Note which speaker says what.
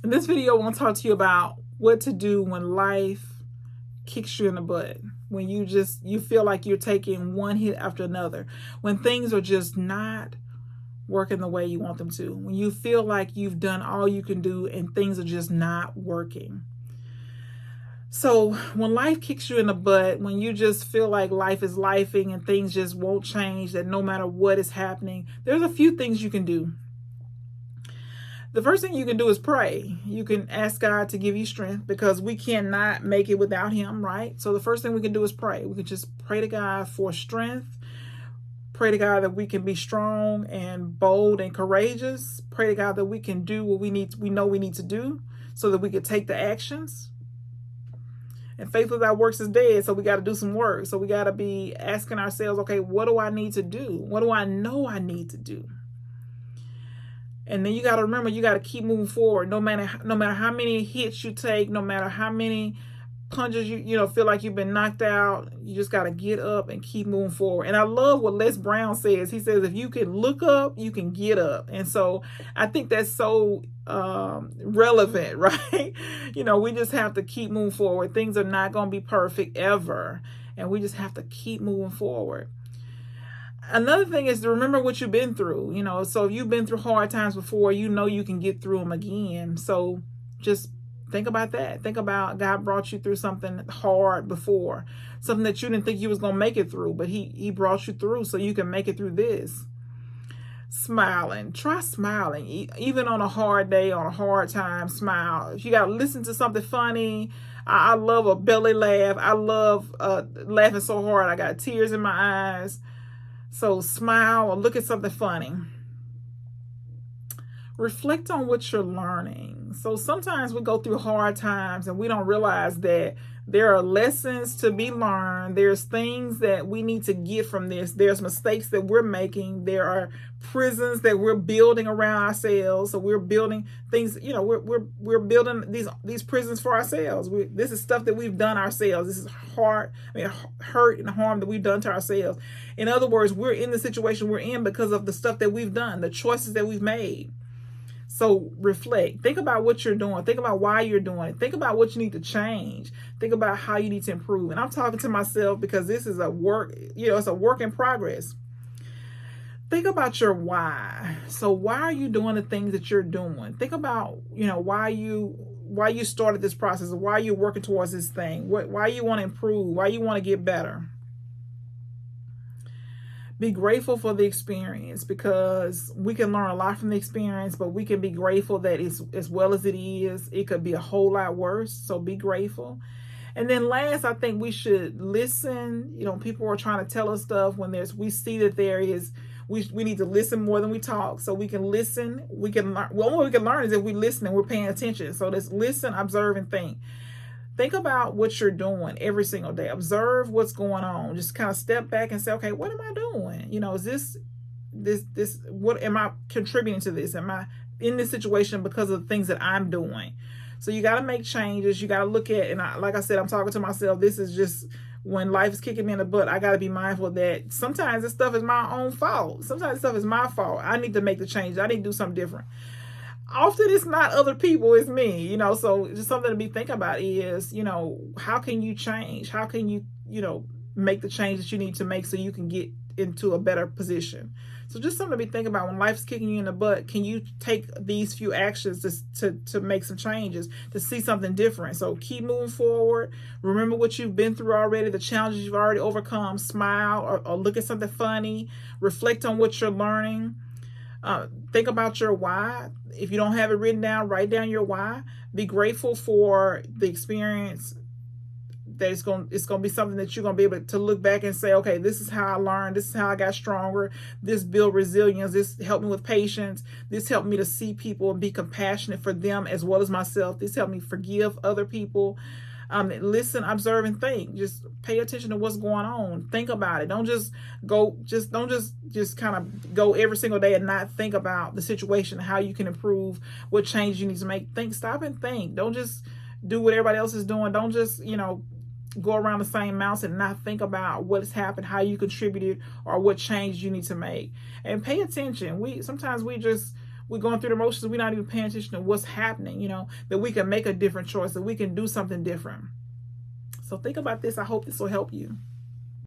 Speaker 1: In this video, I want to talk to you about what to do when life kicks you in the butt. When you feel like you're taking one hit after another. When things are just not working the way you want them to. When you feel like you've done all you can do and things are just not working. So when life kicks you in the butt, when you just feel like life is lifing and things just won't change, that no matter what is happening, there's a few things you can do. The first thing you can do is pray. You can ask God to give you strength because we cannot make it without him, right? So the first thing we can do is pray. We can just pray to God for strength. Pray to God that we can be strong and bold and courageous. Pray to God that we can do what we know we need to do so that we can take the actions. And faith without works is dead, so we got to do some work. So we got to be asking ourselves, okay, what do I need to do? What do I know I need to do? And then you got to remember, you got to keep moving forward. No matter how many hits you take, no matter how many punches you feel like you've been knocked out, you just got to get up and keep moving forward. And I love what Les Brown says. He says, if you can look up, you can get up. And so I think that's so relevant, right? We just have to keep moving forward. Things are not going to be perfect ever. And we just have to keep moving forward. Another thing is to remember what you've been through, so if you've been through hard times before, you can get through them again. So just think about that. Think about God brought you through something hard before, something that you didn't think you was going to make it through, but he brought you through so you can make it through this. Smiling. Try smiling. Even on a hard day, on a hard time, smile. If you got to listen to something funny, I love a belly laugh. I love laughing so hard I got tears in my eyes. So smile or look at something funny. Reflect on what you're learning. So sometimes we go through hard times and we don't realize that there are lessons to be learned. There's things that we need to get from this. There's mistakes that we're making. There are prisons that we're building around ourselves. So we're building things, we're building these prisons for ourselves. This is stuff that we've done ourselves. This is hurt and harm that we've done to ourselves. In other words, we're in the situation we're in because of the stuff that we've done, the choices that we've made. So reflect. Think about what you're doing. Think about why you're doing it. Think about what you need to change. Think about how you need to improve. And I'm talking to myself because this is a work, it's a work in progress. Think about your why. So why are you doing the things that you're doing? Think about, why you started this process, or why you're working towards this thing, why you want to improve, why you want to get better. Be grateful for the experience because we can learn a lot from the experience, but we can be grateful that it's, as well as it is, it could be a whole lot worse. So be grateful. And then last, I think we should listen. People are trying to tell us stuff when we see that there is, we need to listen more than we talk. So we can listen. We can learn. Well, what we can learn is if we listen and we're paying attention. So let's listen, observe, and think. Think about what you're doing every single day. Observe what's going on. Just kind of step back and say, okay, what am I doing? Is this, what am I contributing to this? Am I in this situation because of the things that I'm doing? So you got to make changes. You got to look at, and like I said, I'm talking to myself. This is just when life is kicking me in the butt. I got to be mindful that sometimes this stuff is my own fault. Sometimes this stuff is my fault. I need to make the change. I need to do something different. Often it's not other people, it's me, so just something to be thinking about is, how can you change? How can you, make the change that you need to make so you can get into a better position? So just something to be thinking about when life's kicking you in the butt. Can you take these few actions to make some changes, to see something different? So keep moving forward. Remember what you've been through already, the challenges you've already overcome. Smile or look at something funny. Reflect on what you're learning. Think about your why. If you don't have it written down, write down your why. Be grateful for the experience. That it's going to be something that you're going to be able to look back and say, okay, this is how I learned. This is how I got stronger. This built resilience. This helped me with patience. This helped me to see people and be compassionate for them as well as myself. This helped me forgive other people. Listen, observe, and think. Just pay attention to what's going on. Think about it. Don't just kind of go every single day and not think about the situation, how you can improve, what changes you need to make. Stop and think. Don't just do what everybody else is doing. Don't just, go around the same mouse and not think about what has happened, how you contributed, or what change you need to make. And pay attention. Sometimes we we're going through the motions, we're not even paying attention to what's happening, you know, that we can make a different choice, that we can do something different. So think about this. I hope this will help you.